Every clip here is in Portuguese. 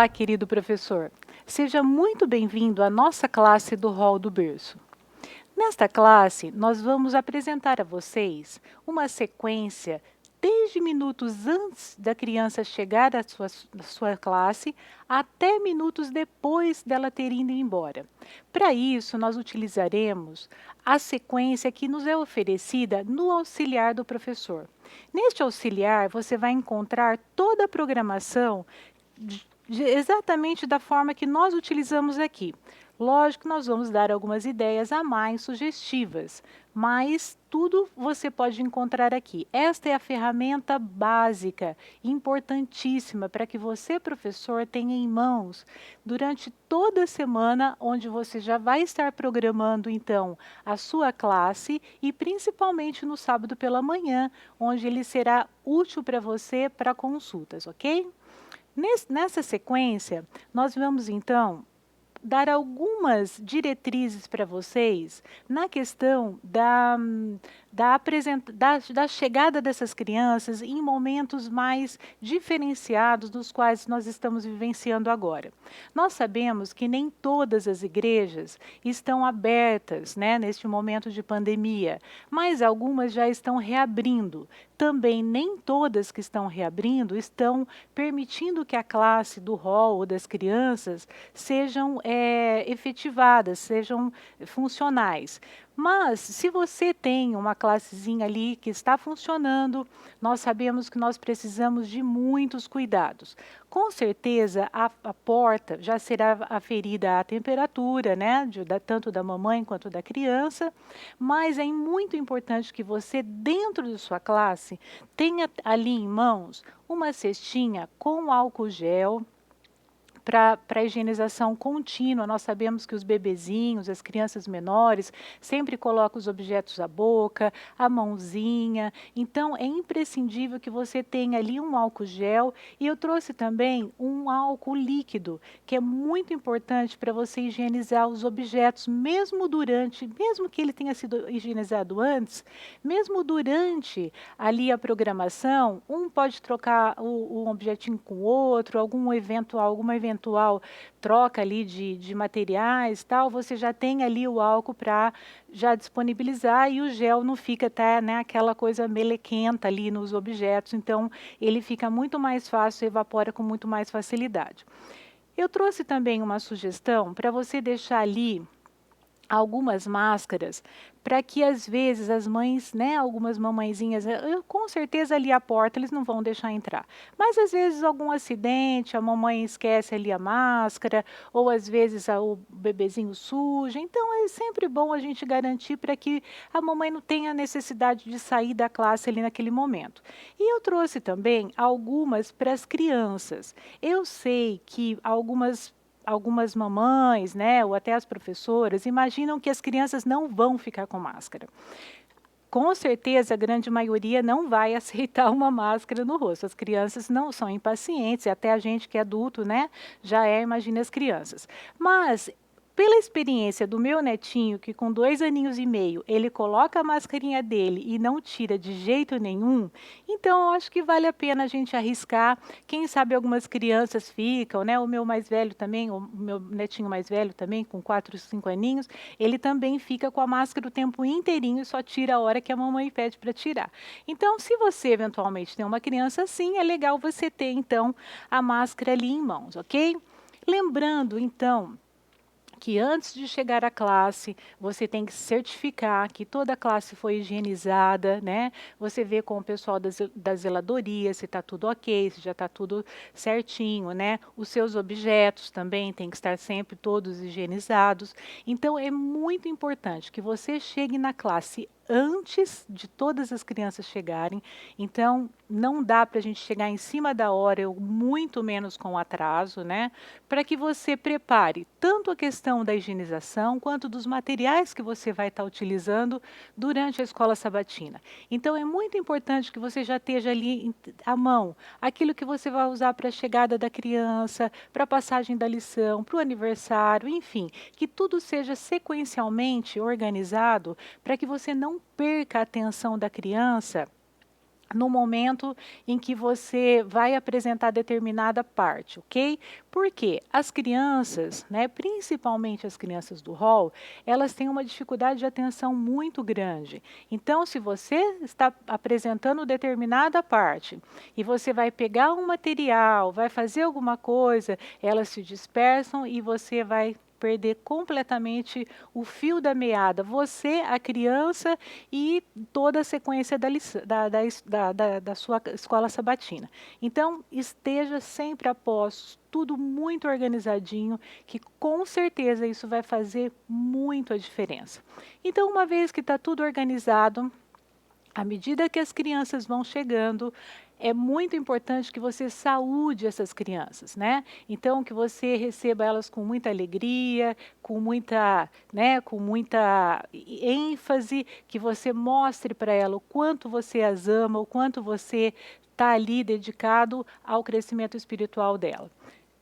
Olá, querido professor. Seja muito bem-vindo à nossa classe do Hall do Berço. Nesta classe, nós vamos apresentar a vocês uma sequência desde minutos antes da criança chegar à sua classe até minutos depois dela ter ido embora. Para isso, nós utilizaremos a sequência que nos é oferecida no auxiliar do professor. Neste auxiliar, você vai encontrar toda a programação exatamente da forma que nós utilizamos aqui. Lógico que nós vamos dar algumas ideias a mais sugestivas, mas tudo você pode encontrar aqui. Esta é a ferramenta básica, importantíssima, para que você, professor, tenha em mãos durante toda a semana, onde você já vai estar programando, então, a sua classe e principalmente no sábado pela manhã, onde ele será útil para você para consultas, ok? Nessa sequência, nós vamos então dar algumas diretrizes para vocês na questão da chegada dessas crianças em momentos mais diferenciados dos quais nós estamos vivenciando agora. Nós sabemos que nem todas as igrejas estão abertas, né, neste momento de pandemia, mas algumas já estão reabrindo. Também nem todas que estão reabrindo estão permitindo que a classe do hall ou das crianças sejam efetivadas, sejam funcionais. Mas, se você tem uma classezinha ali que está funcionando, nós sabemos que nós precisamos de muitos cuidados. Com certeza, a porta já será aferida a temperatura, né, tanto da mamãe quanto da criança, mas é muito importante que você, dentro de sua classe, tenha ali em mãos uma cestinha com álcool gel, para higienização contínua. Nós sabemos que os bebezinhos, as crianças menores, sempre colocam os objetos à boca, a mãozinha. Então, é imprescindível que você tenha ali um álcool gel. E eu trouxe também um álcool líquido, que é muito importante para você higienizar os objetos, mesmo que ele tenha sido higienizado antes, mesmo durante ali a programação, um pode trocar um objetinho com o outro, alguma eventual troca ali de materiais, tal, você já tem ali o álcool para já disponibilizar e o gel não fica até, né, aquela coisa melequenta ali nos objetos, então ele fica muito mais fácil, evapora com muito mais facilidade. Eu trouxe também uma sugestão para você deixar ali algumas máscaras, para que às vezes as mães, né, algumas mamãezinhas, com certeza ali a porta eles não vão deixar entrar, mas às vezes algum acidente, a mamãe esquece ali a máscara, ou às vezes o bebezinho suja, então é sempre bom a gente garantir para que a mamãe não tenha necessidade de sair da classe ali naquele momento. E eu trouxe também algumas para as crianças. Eu sei que algumas mamães, né, ou até as professoras, imaginam que as crianças não vão ficar com máscara. Com certeza, a grande maioria não vai aceitar uma máscara no rosto. As crianças não são impacientes, e até a gente que é adulto, né, já imagina as crianças. Mas pela experiência do meu netinho, que com 2 aninhos e meio, ele coloca a mascarinha dele e não tira de jeito nenhum, então eu acho que vale a pena a gente arriscar. Quem sabe algumas crianças ficam, né? O meu mais velho também, o meu netinho mais velho também, com 4, 5 aninhos, ele também fica com a máscara o tempo inteirinho e só tira a hora que a mamãe pede para tirar. Então, se você eventualmente tem uma criança assim, é legal você ter, então, a máscara ali em mãos, ok? Lembrando, então, que antes de chegar à classe, você tem que certificar que toda a classe foi higienizada, né? Você vê com o pessoal da zeladoria se está tudo ok, se já está tudo certinho, né? Os seus objetos também têm que estar sempre todos higienizados. Então, é muito importante que você chegue na classe antes de todas as crianças chegarem. Então, não dá para a gente chegar em cima da hora, ou muito menos com atraso, né? Para que você prepare tanto a questão da higienização, quanto dos materiais que você vai estar utilizando durante a escola sabatina. Então, é muito importante que você já esteja ali à mão aquilo que você vai usar para a chegada da criança, para a passagem da lição, para o aniversário, enfim, que tudo seja sequencialmente organizado para que você não perca a atenção da criança no momento em que você vai apresentar determinada parte, ok? Porque as crianças, né, principalmente as crianças do hall, elas têm uma dificuldade de atenção muito grande. Então, se você está apresentando determinada parte e você vai pegar um material, vai fazer alguma coisa, elas se dispersam e você vai perder completamente o fio da meada, você, a criança e toda a sequência da sua escola sabatina. Então, esteja sempre a postos, tudo muito organizadinho, que com certeza isso vai fazer muito a diferença. Então, uma vez que está tudo organizado, à medida que as crianças vão chegando, é muito importante que você saúde essas crianças, né? Então, que você receba elas com muita alegria, com muita ênfase, que você mostre para ela o quanto você as ama, o quanto você está ali dedicado ao crescimento espiritual dela.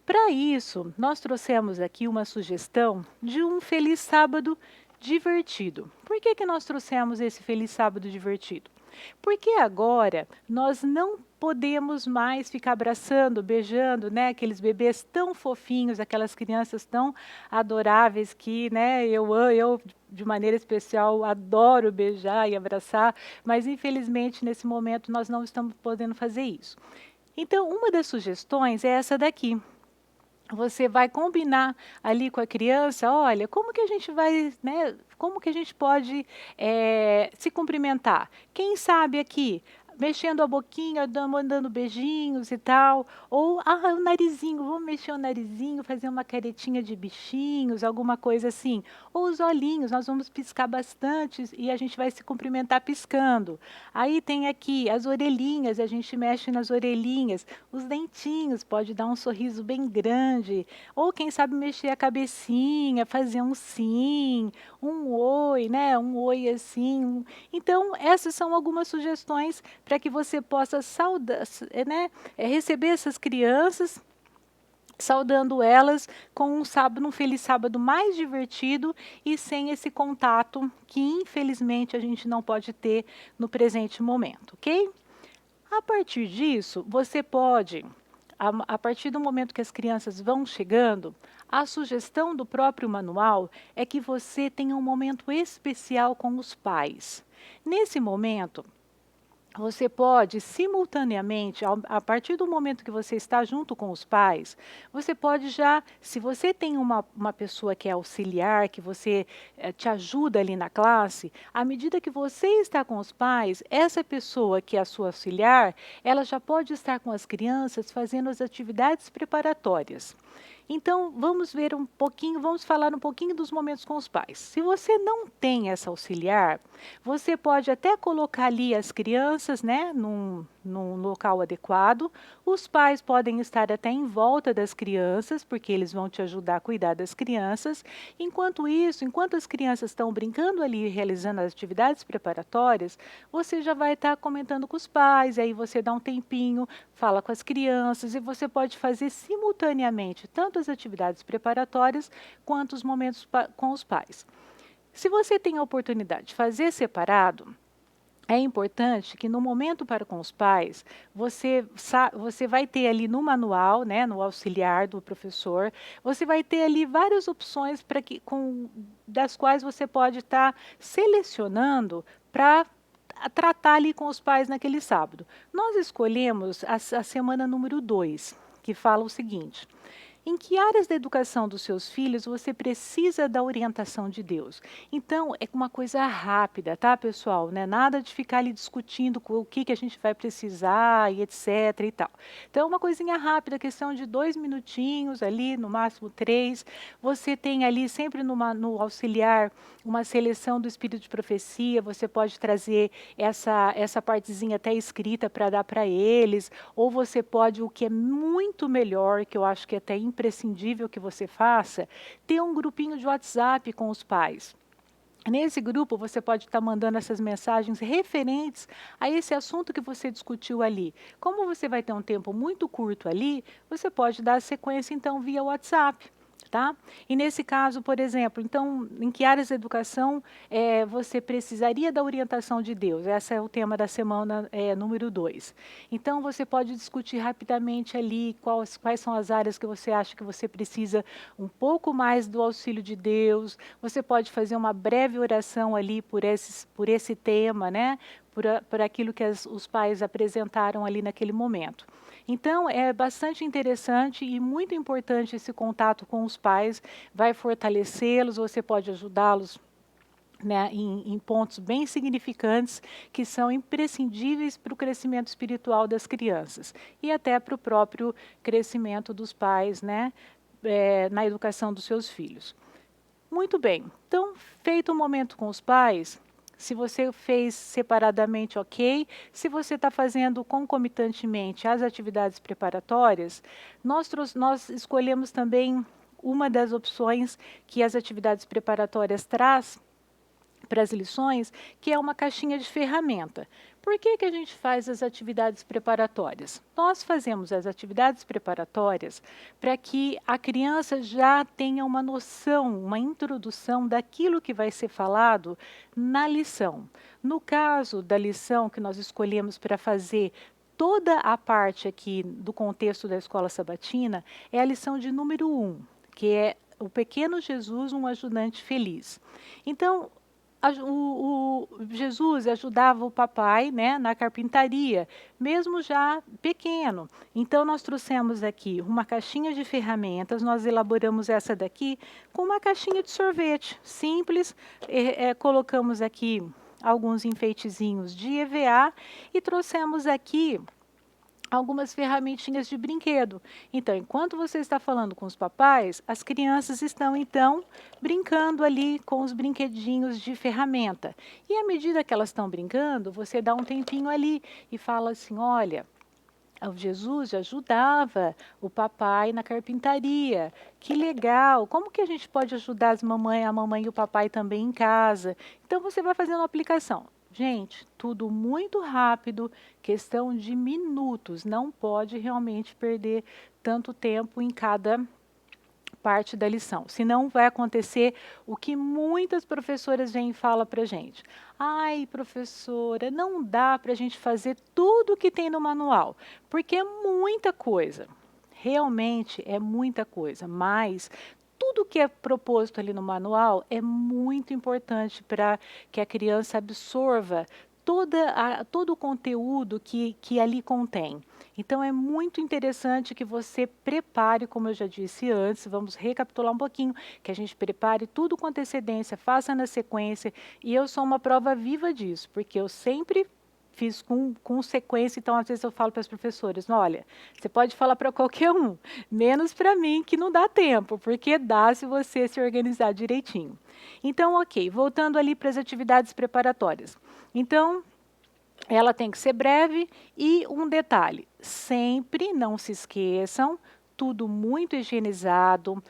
Para isso, nós trouxemos aqui uma sugestão de um Feliz Sábado divertido. Por que nós trouxemos esse Feliz Sábado divertido? Porque agora nós não podemos mais ficar abraçando, beijando, né, aqueles bebês tão fofinhos, aquelas crianças tão adoráveis que, né, eu de maneira especial adoro beijar e abraçar, mas infelizmente nesse momento nós não estamos podendo fazer isso. Então, uma das sugestões é essa daqui. Você vai combinar ali com a criança, olha, como que a gente vai, né, como que a gente pode se cumprimentar? Quem sabe aqui, mexendo a boquinha, mandando beijinhos e tal, ou o narizinho, vamos mexer o narizinho, fazer uma caretinha de bichinhos, alguma coisa assim. Ou os olhinhos, nós vamos piscar bastante e a gente vai se cumprimentar piscando. Aí tem aqui as orelhinhas, a gente mexe nas orelhinhas, os dentinhos, pode dar um sorriso bem grande, ou quem sabe mexer a cabecinha, fazer um sim, um oi, né? Um oi assim. Então, essas são algumas sugestões para que você possa receber essas crianças, saudando elas com um feliz sábado mais divertido e sem esse contato que infelizmente a gente não pode ter no presente momento, ok? A partir disso, você pode, a partir do momento que as crianças vão chegando, a sugestão do próprio manual é que você tenha um momento especial com os pais. Nesse momento, você pode simultaneamente, a partir do momento que você está junto com os pais, você pode já, se você tem uma pessoa que é auxiliar, que você te ajuda ali na classe, à medida que você está com os pais, essa pessoa que é a sua auxiliar, ela já pode estar com as crianças fazendo as atividades preparatórias. Então, vamos ver um pouquinho, vamos falar um pouquinho dos momentos com os pais. Se você não tem essa auxiliar, você pode até colocar ali as crianças, né, num local adequado. Os pais podem estar até em volta das crianças, porque eles vão te ajudar a cuidar das crianças. Enquanto isso, enquanto as crianças estão brincando ali, realizando as atividades preparatórias, você já vai estar comentando com os pais, aí você dá um tempinho, fala com as crianças e você pode fazer simultaneamente tanto as atividades preparatórias quanto os momentos com os pais. Se você tem a oportunidade de fazer separado, é importante que no momento para com os pais, você vai ter ali no manual, né, no auxiliar do professor, você vai ter ali várias opções das quais você pode estar selecionando para tratar ali com os pais naquele sábado. Nós escolhemos a semana número 2, que fala o seguinte: em que áreas da educação dos seus filhos você precisa da orientação de Deus? Então, é uma coisa rápida, tá, pessoal? Não é nada de ficar ali discutindo o que a gente vai precisar e etc e tal. Então, é uma coisinha rápida, questão de 2 minutinhos ali, no máximo 3. Você tem ali sempre no auxiliar uma seleção do espírito de profecia, você pode trazer essa partezinha até escrita para dar para eles, ou você pode, o que é muito melhor, que eu acho que é até imprescindível que você faça, ter um grupinho de WhatsApp com os pais. Nesse grupo, você pode estar mandando essas mensagens referentes a esse assunto que você discutiu ali. Como você vai ter um tempo muito curto ali, você pode dar sequência, então, via WhatsApp. Tá? E nesse caso, por exemplo, então, em que áreas da educação você precisaria da orientação de Deus? Esse é o tema da semana número 2. Então, você pode discutir rapidamente ali quais são as áreas que você acha que você precisa um pouco mais do auxílio de Deus. Você pode fazer uma breve oração ali por esse tema, né? Por aquilo que os pais apresentaram ali naquele momento. Então, é bastante interessante e muito importante esse contato com os pais, vai fortalecê-los, você pode ajudá-los, né, em pontos bem significantes que são imprescindíveis para o crescimento espiritual das crianças e até para o próprio crescimento dos pais, né, na educação dos seus filhos. Muito bem, então, feito o momento com os pais, se você fez separadamente, ok. Se você está fazendo concomitantemente as atividades preparatórias, nós escolhemos também uma das opções que as atividades preparatórias traz para as lições, que é uma caixinha de ferramenta. Por que a gente faz as atividades preparatórias? Nós fazemos as atividades preparatórias para que a criança já tenha uma noção, uma introdução daquilo que vai ser falado na lição. No caso da lição que nós escolhemos para fazer toda a parte aqui do contexto da escola sabatina, é a lição de número 1, que é o pequeno Jesus, um ajudante feliz. Então, Jesus ajudava o papai, né, na carpintaria, mesmo já pequeno. Então, nós trouxemos aqui uma caixinha de ferramentas, nós elaboramos essa daqui com uma caixinha de sorvete simples, colocamos aqui alguns enfeitezinhos de EVA e trouxemos aqui algumas ferramentinhas de brinquedo. Então, enquanto você está falando com os papais, as crianças estão, então, brincando ali com os brinquedinhos de ferramenta. E à medida que elas estão brincando, você dá um tempinho ali e fala assim, olha, o Jesus ajudava o papai na carpintaria. Que legal! Como que a gente pode ajudar a mamãe e o papai também em casa? Então, você vai fazendo uma aplicação. Gente, tudo muito rápido, questão de minutos, não pode realmente perder tanto tempo em cada parte da lição, senão vai acontecer o que muitas professoras vêm e falam para a gente. Ai, professora, não dá para a gente fazer tudo o que tem no manual, porque é muita coisa, realmente é muita coisa, mas tudo que é proposto ali no manual é muito importante para que a criança absorva todo o conteúdo que ali contém. Então, é muito interessante que você prepare, como eu já disse antes, vamos recapitular um pouquinho, que a gente prepare tudo com antecedência, faça na sequência, e eu sou uma prova viva disso, porque eu sempre fiz com sequência, então às vezes eu falo para as professoras, olha, você pode falar para qualquer um, menos para mim que não dá tempo, porque dá se você se organizar direitinho. Então, ok, voltando ali para as atividades preparatórias. Então, ela tem que ser breve e um detalhe, sempre não se esqueçam, tudo muito higienizado,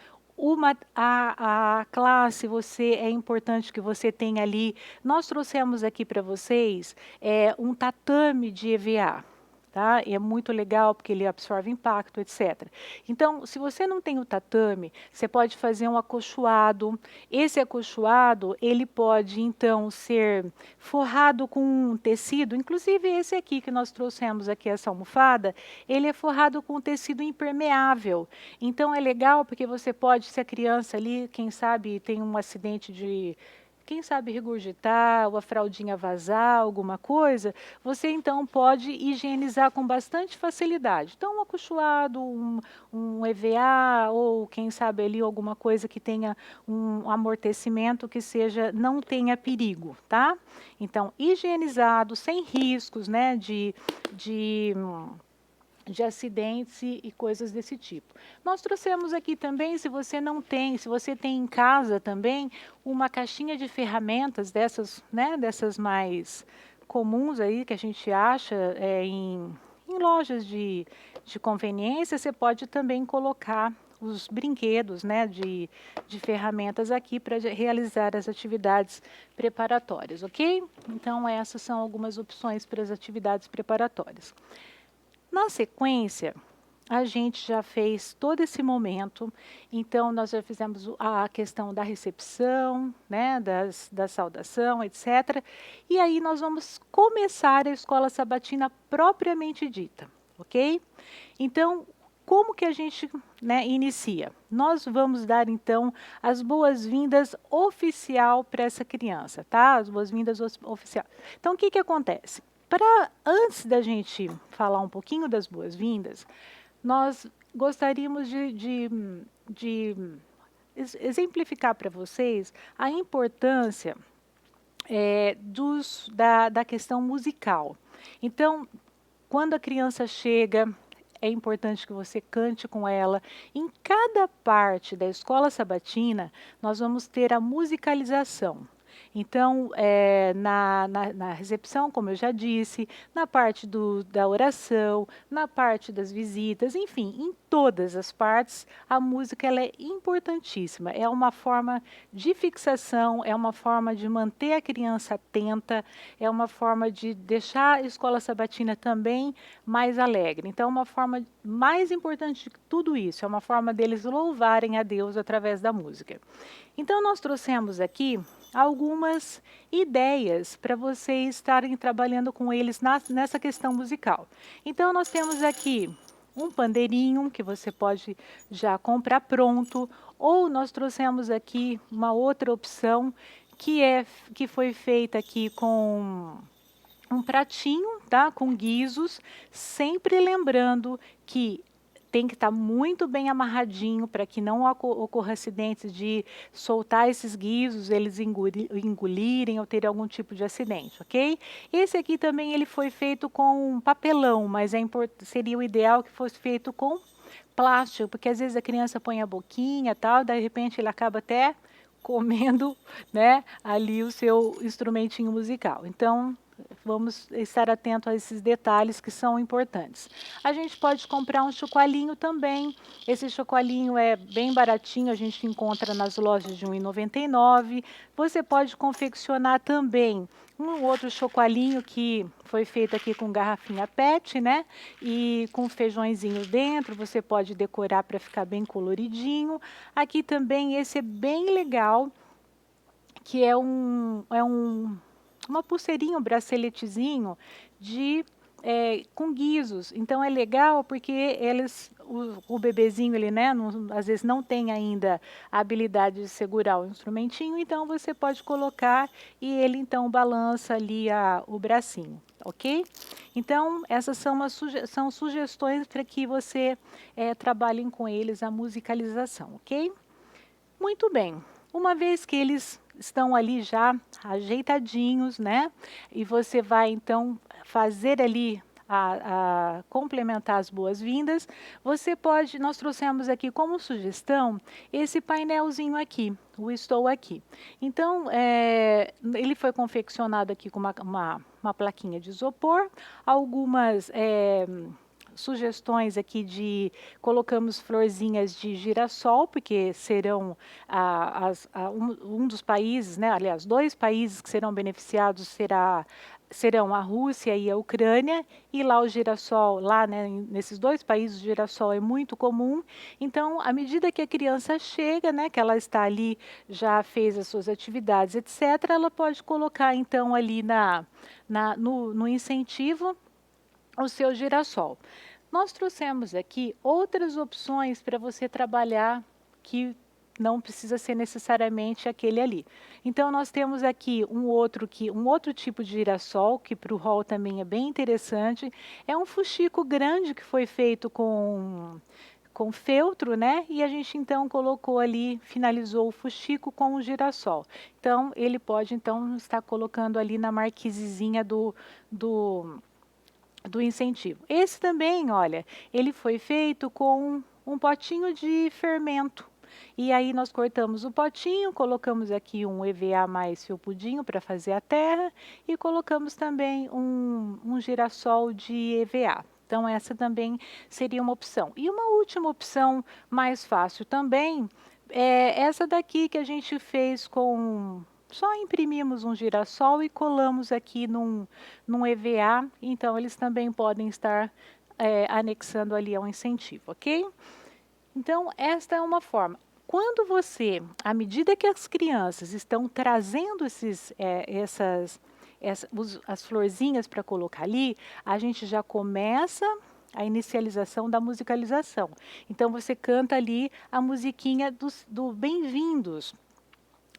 a classe, é importante que você tenha ali, nós trouxemos aqui para vocês um tatame de EVA. Tá? E é muito legal porque ele absorve impacto, etc. Então, se você não tem o tatame, você pode fazer um acolchoado. Esse acolchoado, ele pode, então, ser forrado com um tecido, inclusive esse aqui que nós trouxemos aqui, essa almofada, ele é forrado com um tecido impermeável. Então, é legal porque você pode, se a criança ali, quem sabe, tem um acidente de... Quem sabe regurgitar, ou a fraldinha vazar, alguma coisa, você então pode higienizar com bastante facilidade. Então, um acolchoado, um EVA, ou quem sabe ali alguma coisa que tenha um amortecimento que não tenha perigo, tá? Então, higienizado, sem riscos, né, de acidentes e coisas desse tipo. Nós trouxemos aqui também, se você tem em casa também, uma caixinha de ferramentas dessas, né, dessas mais comuns aí que a gente acha em lojas de conveniência, você pode também colocar os brinquedos, né, de ferramentas aqui para realizar as atividades preparatórias, ok? Então, essas são algumas opções para as atividades preparatórias. Na sequência, a gente já fez todo esse momento, então nós já fizemos a questão da recepção, né, da saudação, etc. E aí nós vamos começar a escola sabatina propriamente dita, ok? Então, como que a gente, né, inicia? Nós vamos dar então as boas-vindas oficial para essa criança, tá? As boas-vindas oficial. Então, o que que acontece? Antes da gente falar um pouquinho das boas-vindas, nós gostaríamos de exemplificar para vocês a importância da questão musical. Então, quando a criança chega, é importante que você cante com ela. Em cada parte da escola sabatina, nós vamos ter a musicalização. Então, na recepção, como eu já disse, na parte da oração, na parte das visitas, enfim, em todas as partes, a música ela é importantíssima. É uma forma de fixação, é uma forma de manter a criança atenta, é uma forma de deixar a escola sabatina também mais alegre. Então, uma forma mais importante de tudo isso, é uma forma deles louvarem a Deus através da música. Então, nós trouxemos aqui algumas ideias para vocês estarem trabalhando com eles nessa questão musical. Então, nós temos aqui um pandeirinho que você pode já comprar pronto, ou nós trouxemos aqui uma outra opção que foi feita aqui com um pratinho, tá? Com guizos, sempre lembrando que tem que estar muito bem amarradinho para que não ocorra acidentes de soltar esses guizos, eles engolirem ou ter algum tipo de acidente, ok? Esse aqui também ele foi feito com papelão, mas seria o ideal que fosse feito com plástico, porque às vezes a criança põe a boquinha e tal, de repente ele acaba até comendo, né, ali o seu instrumentinho musical. Então, vamos estar atento a esses detalhes que são importantes. A gente pode comprar um chocolinho também. Esse chocolinho é bem baratinho, a gente encontra nas lojas de R$ 1,99. Você pode confeccionar também um outro chocolinho que foi feito aqui com garrafinha PET, né? E com feijõezinho dentro, você pode decorar para ficar bem coloridinho. Aqui também esse é bem legal, que é uma pulseirinha, um braceletezinho com guizos. Então é legal porque o bebezinho, ele, né, às vezes não tem ainda a habilidade de segurar o instrumentinho, então você pode colocar e ele então balança ali o bracinho, ok? Então essas são sugestões para que você trabalhem com eles a musicalização, ok? Muito bem. Uma vez que eles estão ali já ajeitadinhos, né? E você vai então fazer ali a complementar as boas-vindas, nós trouxemos aqui como sugestão esse painelzinho aqui, o Estou Aqui. Então, ele foi confeccionado aqui com uma plaquinha de isopor, algumas sugestões aqui colocamos florzinhas de girassol, porque serão um dos países, né, aliás, 2 países que serão beneficiados serão a Rússia e a Ucrânia, e lá o girassol, lá, né, nesses 2 países o girassol é muito comum. Então, à medida que a criança chega, né, que ela está ali, já fez as suas atividades, etc., ela pode colocar então ali no incentivo o seu girassol. Nós trouxemos aqui outras opções para você trabalhar que não precisa ser necessariamente aquele ali. Então, nós temos aqui um outro tipo de girassol, que para o hall também é bem interessante. É um fuxico grande que foi feito com feltro, né? E a gente então colocou ali, finalizou o fuxico com o girassol. Então, ele pode então estar colocando ali na marquisezinha do incentivo. Esse também, olha, ele foi feito com um potinho de fermento. E aí nós cortamos o potinho, colocamos aqui um EVA mais felpudinho para fazer a terra e colocamos também um girassol de EVA. Então essa também seria uma opção. E uma última opção mais fácil também é essa daqui que a gente fez só imprimimos um girassol e colamos aqui num EVA, então eles também podem estar anexando ali ao incentivo, ok? Então, esta é uma forma. Quando você, à medida que as crianças estão trazendo as florzinhas para colocar ali, a gente já começa a inicialização da musicalização. Então, você canta ali a musiquinha do Bem-vindos.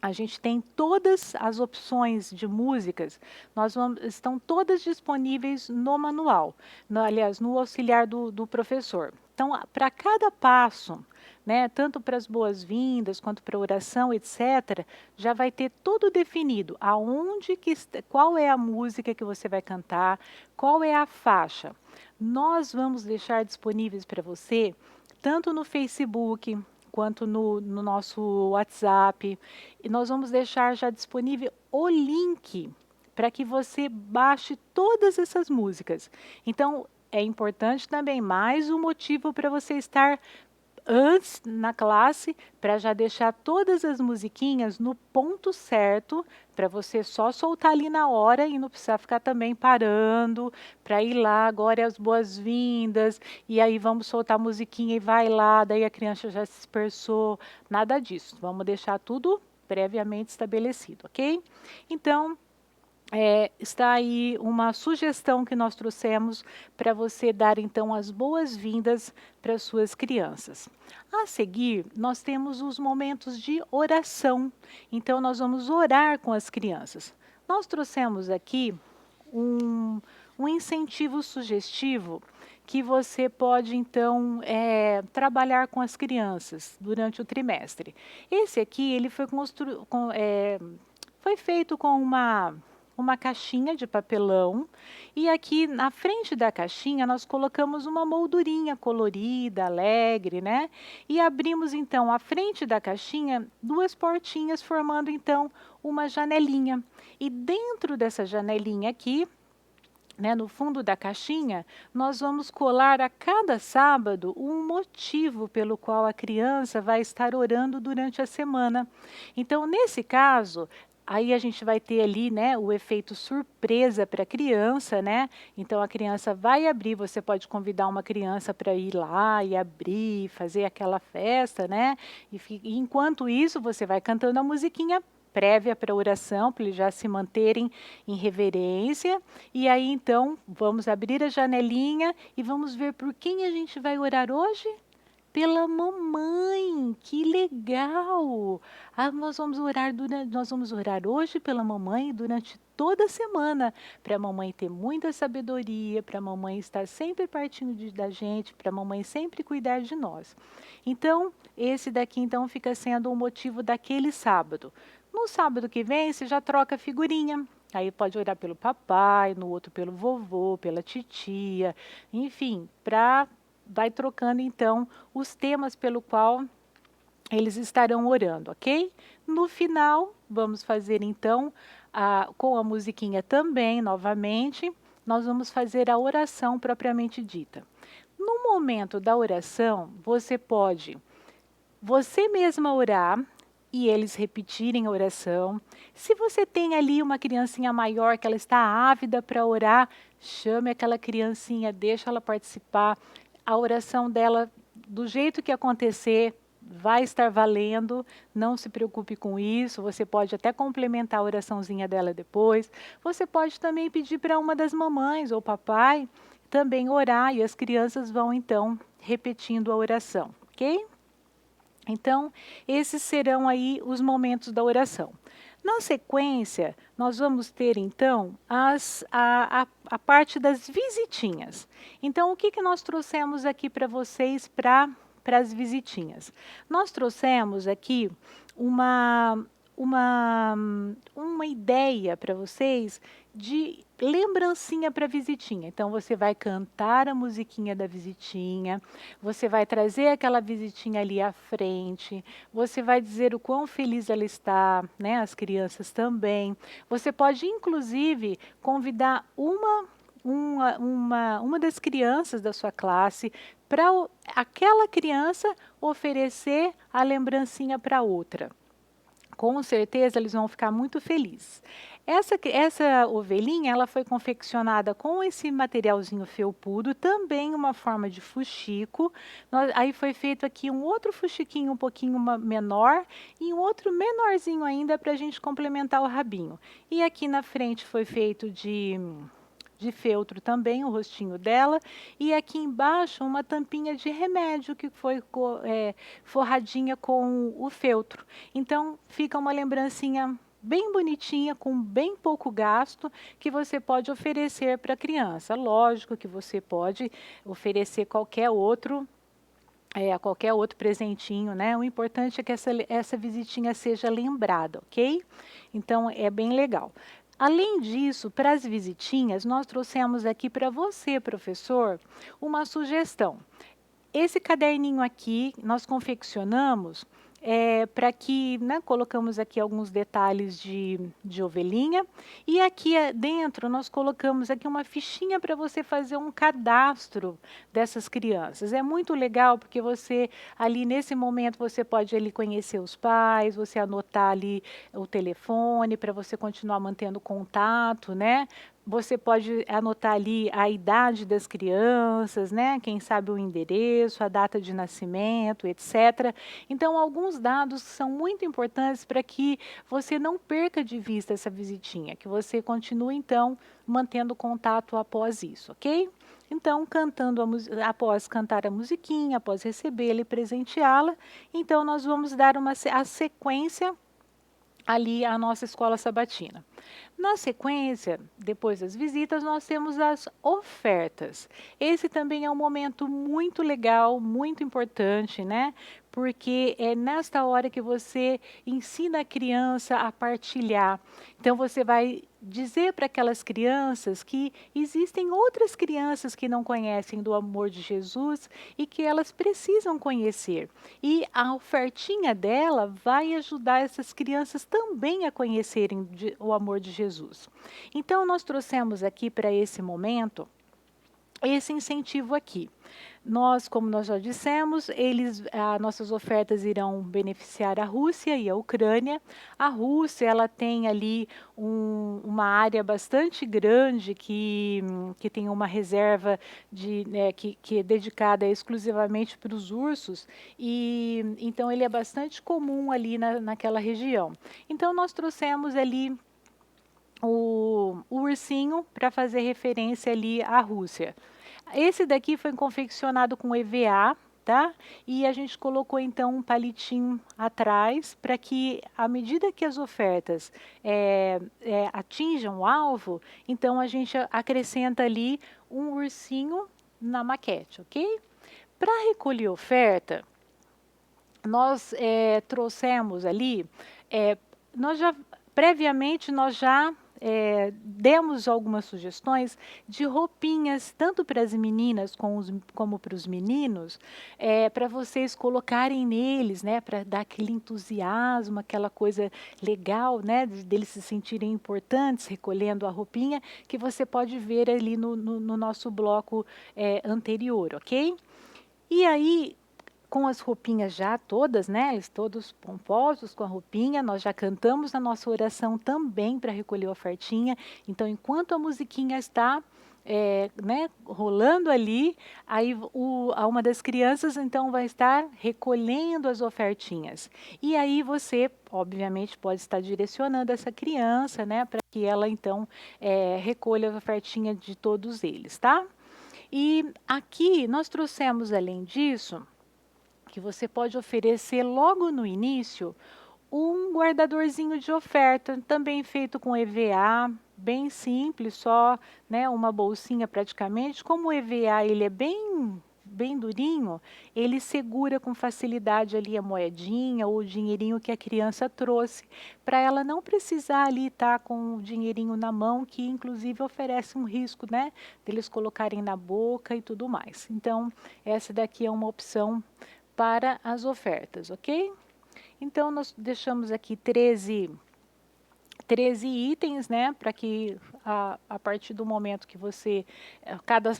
A gente tem todas as opções de músicas, estão todas disponíveis no manual, aliás, no auxiliar do professor. Então, para cada passo, né, tanto para as boas-vindas quanto para a oração, etc., já vai ter tudo definido, qual é a música que você vai cantar, qual é a faixa. Nós vamos deixar disponíveis para você, tanto no Facebook, quanto no nosso WhatsApp. E nós vamos deixar já disponível o link para que você baixe todas essas músicas. Então, é importante também, mais um motivo para você estar antes na classe, para já deixar todas as musiquinhas no ponto certo, para você só soltar ali na hora e não precisar ficar também parando, para ir lá, agora é as boas-vindas, e aí vamos soltar a musiquinha e vai lá, daí a criança já se dispersou, nada disso, vamos deixar tudo previamente estabelecido, ok? Então, está aí uma sugestão que nós trouxemos para você dar, então, as boas-vindas para as suas crianças. A seguir, nós temos os momentos de oração. Então, nós vamos orar com as crianças. Nós trouxemos aqui um incentivo sugestivo que você pode, então, trabalhar com as crianças durante o trimestre. Esse aqui, ele foi feito com uma caixinha de papelão, e aqui na frente da caixinha nós colocamos uma moldurinha colorida, alegre, né? E abrimos então a frente da caixinha 2 portinhas, formando então uma janelinha. E dentro dessa janelinha aqui, né, no fundo da caixinha, nós vamos colar a cada sábado um motivo pelo qual a criança vai estar orando durante a semana. Então, nesse caso, aí a gente vai ter ali, né, o efeito surpresa para a criança, né? Então a criança vai abrir, você pode convidar uma criança para ir lá e abrir, fazer aquela festa, né? E enquanto isso, você vai cantando a musiquinha prévia para a oração, para eles já se manterem em reverência. E aí então, vamos abrir a janelinha e vamos ver por quem a gente vai orar hoje? Pela mamãe, que legal! Nós vamos orar hoje pela mamãe durante toda a semana, para a mamãe ter muita sabedoria, para a mamãe estar sempre pertinho da gente, para a mamãe sempre cuidar de nós. Então, esse daqui então fica sendo o motivo daquele sábado. No sábado que vem, você já troca figurinha. Aí pode orar pelo papai, no outro pelo vovô, pela titia, enfim, vai trocando então os temas pelo qual eles estarão orando, ok? No final, vamos fazer então, com a musiquinha também, novamente, nós vamos fazer a oração propriamente dita. No momento da oração, você mesma orar, e eles repetirem a oração. Se você tem ali uma criancinha maior que ela está ávida para orar, chame aquela criancinha, deixa ela participar. A oração dela, do jeito que acontecer, vai estar valendo, não se preocupe com isso, você pode até complementar a oraçãozinha dela depois. Você pode também pedir para uma das mamães ou papai também orar, e as crianças vão então repetindo a oração, ok? Então, esses serão aí os momentos da oração. Na sequência, nós vamos ter, então, a parte das visitinhas. Então, o que nós trouxemos aqui para vocês para as visitinhas? Nós trouxemos aqui uma ideia para vocês de lembrancinha para visitinha. Então, você vai cantar a musiquinha da visitinha, você vai trazer aquela visitinha ali à frente, você vai dizer o quão feliz ela está, né? As crianças também. Você pode, inclusive, convidar uma das crianças da sua classe para aquela criança oferecer a lembrancinha para outra. Com certeza eles vão ficar muito felizes. Essa ovelhinha, ela foi confeccionada com esse materialzinho felpudo, também uma forma de fuxico. Aí foi feito aqui um outro fuxiquinho um pouquinho menor e um outro menorzinho ainda para a gente complementar o rabinho. E aqui na frente foi feito de feltro também, o rostinho dela, e aqui embaixo uma tampinha de remédio que foi forradinha com o feltro. Então fica uma lembrancinha bem bonitinha, com bem pouco gasto, que você pode oferecer para a criança. Lógico que você pode oferecer qualquer outro presentinho, né? O importante é que essa visitinha seja lembrada, ok? Então, é bem legal. Além disso, para as visitinhas, nós trouxemos aqui para você, professor, uma sugestão. Esse caderninho aqui, nós confeccionamos para que, né, colocamos aqui alguns detalhes de ovelhinha, e aqui dentro nós colocamos aqui uma fichinha para você fazer um cadastro dessas crianças. É muito legal porque você, ali nesse momento, você pode ali conhecer os pais, você anotar ali o telefone para você continuar mantendo contato, né? Você pode anotar ali a idade das crianças, né? Quem sabe o endereço, a data de nascimento, etc. Então, alguns dados são muito importantes para que você não perca de vista essa visitinha, que você continue, então, mantendo contato após isso, ok? Então, após cantar a musiquinha, após recebê-la e presenteá-la, então nós vamos dar a sequência ali à nossa escola sabatina. Na sequência, depois das visitas, nós temos as ofertas. Esse também é um momento muito legal, muito importante, né? Porque é nesta hora que você ensina a criança a partilhar. Então, você vai dizer para aquelas crianças que existem outras crianças que não conhecem do amor de Jesus e que elas precisam conhecer. E a ofertinha dela vai ajudar essas crianças também a conhecerem o amor de Jesus. Então, nós trouxemos aqui para esse momento esse incentivo aqui. Como nós já dissemos, nossas ofertas irão beneficiar a Rússia e a Ucrânia. A Rússia, ela tem ali uma área bastante grande que tem uma reserva que é dedicada exclusivamente para os ursos, e então ele é bastante comum ali naquela região. Então nós trouxemos ali o ursinho para fazer referência ali à Rússia. Esse daqui foi confeccionado com EVA, tá? E a gente colocou então um palitinho atrás para que, à medida que as ofertas atinjam o alvo, então a gente acrescenta ali um ursinho na maquete, ok? Para recolher oferta, nós trouxemos ali, previamente nós já demos algumas sugestões de roupinhas, tanto para as meninas como para os meninos, para vocês colocarem neles, né, para dar aquele entusiasmo, aquela coisa legal, né, deles se sentirem importantes recolhendo a roupinha, que você pode ver ali no nosso bloco anterior, ok? E aí, com as roupinhas já todas, né? Eles todos pomposos com a roupinha, nós já cantamos a nossa oração também para recolher a ofertinha. Então, enquanto a musiquinha está né, rolando ali, aí uma das crianças então vai estar recolhendo as ofertinhas. E aí você, obviamente, pode estar direcionando essa criança, né, para que ela então recolha a ofertinha de todos eles, tá? E aqui nós trouxemos, além disso, que você pode oferecer logo no início um guardadorzinho de oferta, também feito com EVA, bem simples, só, né, uma bolsinha praticamente. Como o EVA ele é bem durinho, ele segura com facilidade ali a moedinha ou o dinheirinho que a criança trouxe, para ela não precisar ali estar com o dinheirinho na mão, que inclusive oferece um risco, né, deles colocarem na boca e tudo mais. Então, essa daqui é uma opção para as ofertas, ok? Então, nós deixamos aqui 13 itens, né, para que a partir do momento que você,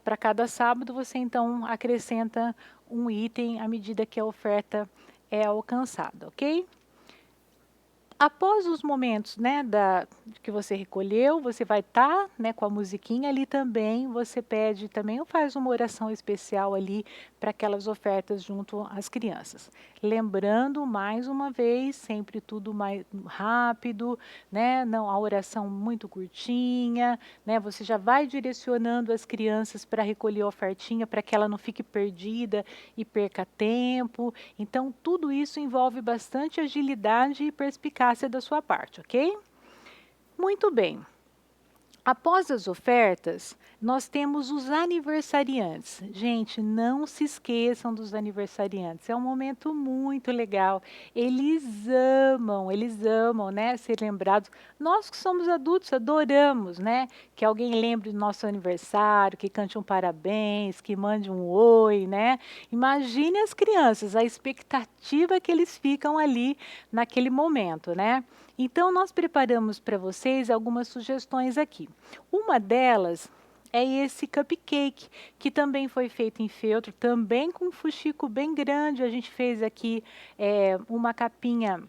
para cada sábado, você então acrescenta um item à medida que a oferta é alcançada, ok? Após os momentos, né, que você recolheu, você vai estar, né, com a musiquinha ali também, você pede também ou faz uma oração especial ali para aquelas ofertas junto às crianças. Lembrando, mais uma vez, sempre tudo mais rápido, né, não a oração muito curtinha, né, você já vai direcionando as crianças para recolher a ofertinha para que ela não fique perdida e perca tempo. Então, tudo isso envolve bastante agilidade e perspicácia da sua parte, ok? Muito bem. Após as ofertas, nós temos os aniversariantes. Gente, não se esqueçam dos aniversariantes. É um momento muito legal. Eles amam, né, ser lembrados. Nós que somos adultos adoramos, né, que alguém lembre do nosso aniversário, que cante um parabéns, que mande um oi, né? Imagine as crianças, a expectativa que eles ficam ali naquele momento, né? Então, nós preparamos para vocês algumas sugestões aqui. Uma delas é esse cupcake, que também foi feito em feltro, também com um fuxico bem grande. A gente fez aqui uma capinha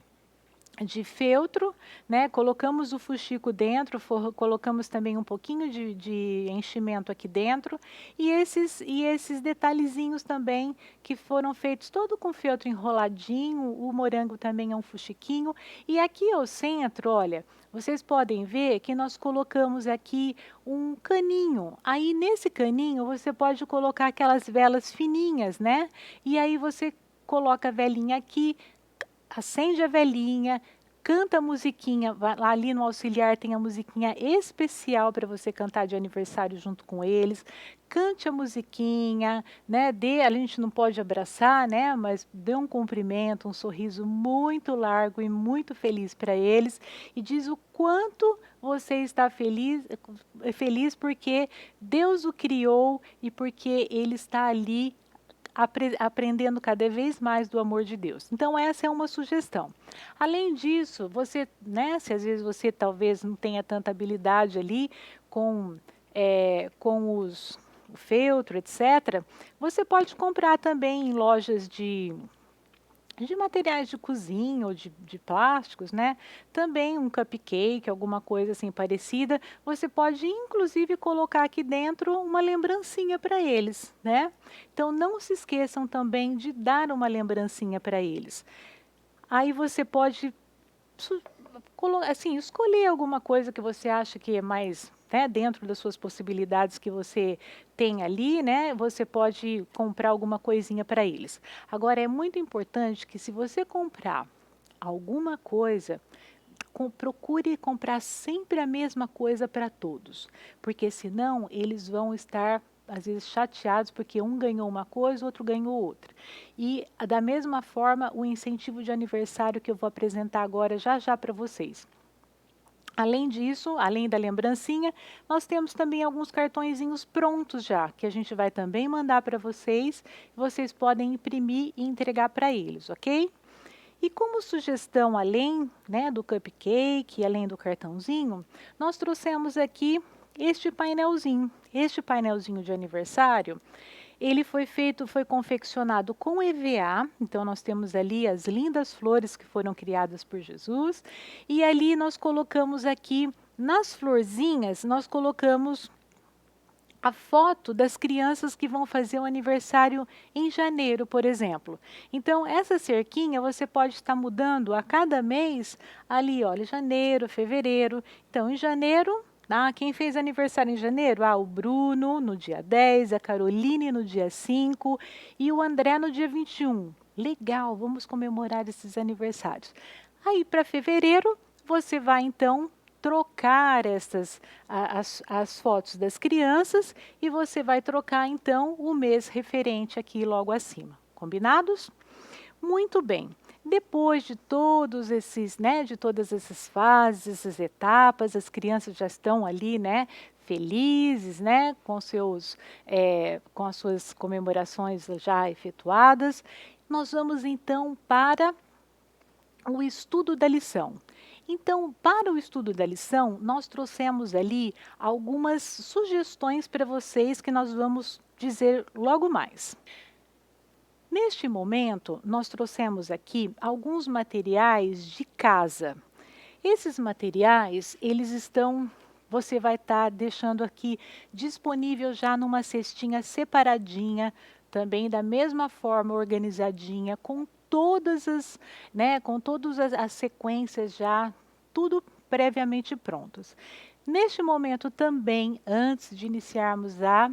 de feltro, né? Colocamos o fuxico dentro, colocamos também um pouquinho de enchimento aqui dentro e esses detalhezinhos também que foram feitos todo com feltro enroladinho. O morango também é um fuxiquinho e aqui ao centro, olha, vocês podem ver que nós colocamos aqui um caninho. Aí nesse caninho você pode colocar aquelas velas fininhas, né? E aí você coloca a velinha aqui, acende a velinha, canta a musiquinha, lá ali no auxiliar tem a musiquinha especial para você cantar de aniversário junto com eles. Cante a musiquinha, né? A gente não pode abraçar, né? Mas dê um cumprimento, um sorriso muito largo e muito feliz para eles e diz o quanto você está feliz porque Deus o criou e porque ele está ali aprendendo cada vez mais do amor de Deus. Então essa é uma sugestão. Além disso, você, né, se às vezes você talvez não tenha tanta habilidade ali com o feltro, etc., você pode comprar também em lojas de materiais de cozinha ou de plásticos, né? Também um cupcake, alguma coisa assim parecida. Você pode inclusive colocar aqui dentro uma lembrancinha para eles, né? Então não se esqueçam também de dar uma lembrancinha para eles. Aí você pode assim, escolher alguma coisa que você acha que é mais, né, dentro das suas possibilidades que você tem ali, né, você pode comprar alguma coisinha para eles. Agora, é muito importante que se você comprar alguma coisa, procure comprar sempre a mesma coisa para todos, porque senão eles vão estar às vezes chateados porque um ganhou uma coisa, o outro ganhou outra. E da mesma forma, o incentivo de aniversário que eu vou apresentar agora já já para vocês. Além disso, além da lembrancinha, nós temos também alguns cartõezinhos prontos já, que a gente vai também mandar para vocês. Vocês podem imprimir e entregar para eles, ok? E como sugestão, além, né, do cupcake, além do cartãozinho, nós trouxemos aqui este painelzinho. Este painelzinho de aniversário, ele foi confeccionado com EVA, então nós temos ali as lindas flores que foram criadas por Jesus, e ali nós colocamos aqui, nas florzinhas, nós colocamos a foto das crianças que vão fazer o aniversário em janeiro, por exemplo. Então, essa cerquinha você pode estar mudando a cada mês ali, olha, janeiro, fevereiro. Então, em janeiro, quem fez aniversário em janeiro? O Bruno no dia 10, a Caroline no dia 5 e o André no dia 21. Legal, vamos comemorar esses aniversários. Aí, para fevereiro, você vai então trocar as fotos das crianças e você vai trocar então o mês referente aqui logo acima. Combinados? Muito bem. Depois de todos esses, né, de todas essas fases, essas etapas, as crianças já estão ali, né, felizes, né, com as suas comemorações já efetuadas. Nós vamos então para o estudo da lição. Então, para o estudo da lição, nós trouxemos ali algumas sugestões para vocês que nós vamos dizer logo mais. Neste momento, nós trouxemos aqui alguns materiais de casa. Esses materiais, eles estão, você vai estar deixando aqui disponível já numa cestinha separadinha, também da mesma forma organizadinha, com todas as, né, com todas as sequências já, tudo previamente prontos. Neste momento também, antes de iniciarmos a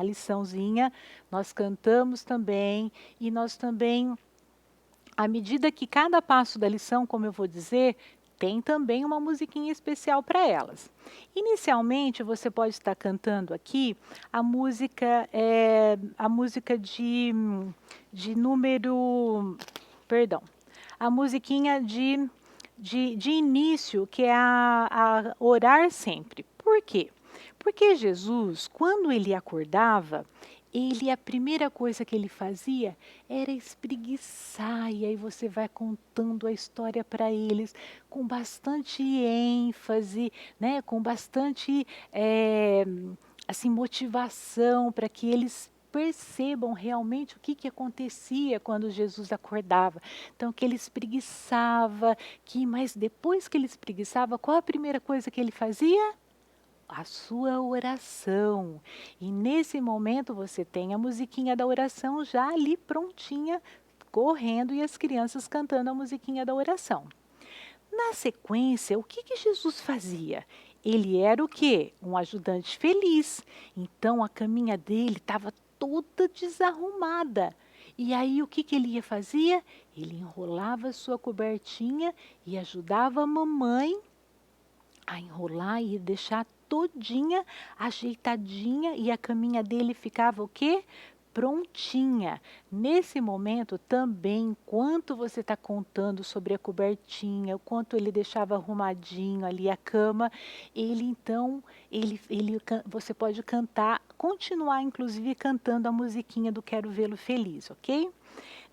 liçãozinha, nós cantamos também e nós também, à medida que cada passo da lição, como eu vou dizer, tem também uma musiquinha especial para elas. Inicialmente, você pode estar cantando aqui a música de número, perdão, a musiquinha de início, que é a orar sempre. Por quê? Porque Jesus, quando ele acordava, a primeira coisa que ele fazia era espreguiçar, e aí você vai contando a história para eles com bastante ênfase, né, com bastante assim, motivação para que eles percebam realmente o que acontecia quando Jesus acordava. Então, que ele espreguiçava, mas depois que ele espreguiçava, qual a primeira coisa que ele fazia? A sua oração. E nesse momento você tem a musiquinha da oração já ali prontinha, correndo, e as crianças cantando a musiquinha da oração. Na sequência, o que Jesus fazia? Ele era o quê? Um ajudante feliz. Então a caminha dele estava toda desarrumada. E aí o que ele ia fazia? Ele enrolava a sua cobertinha e ajudava a mamãe a enrolar e deixar todinha ajeitadinha, e a caminha dele ficava o quê? Prontinha. Nesse momento também, enquanto você está contando sobre a cobertinha, o quanto ele deixava arrumadinho ali a cama, ele então, você pode cantar, continuar inclusive cantando a musiquinha do Quero Vê-lo Feliz, ok?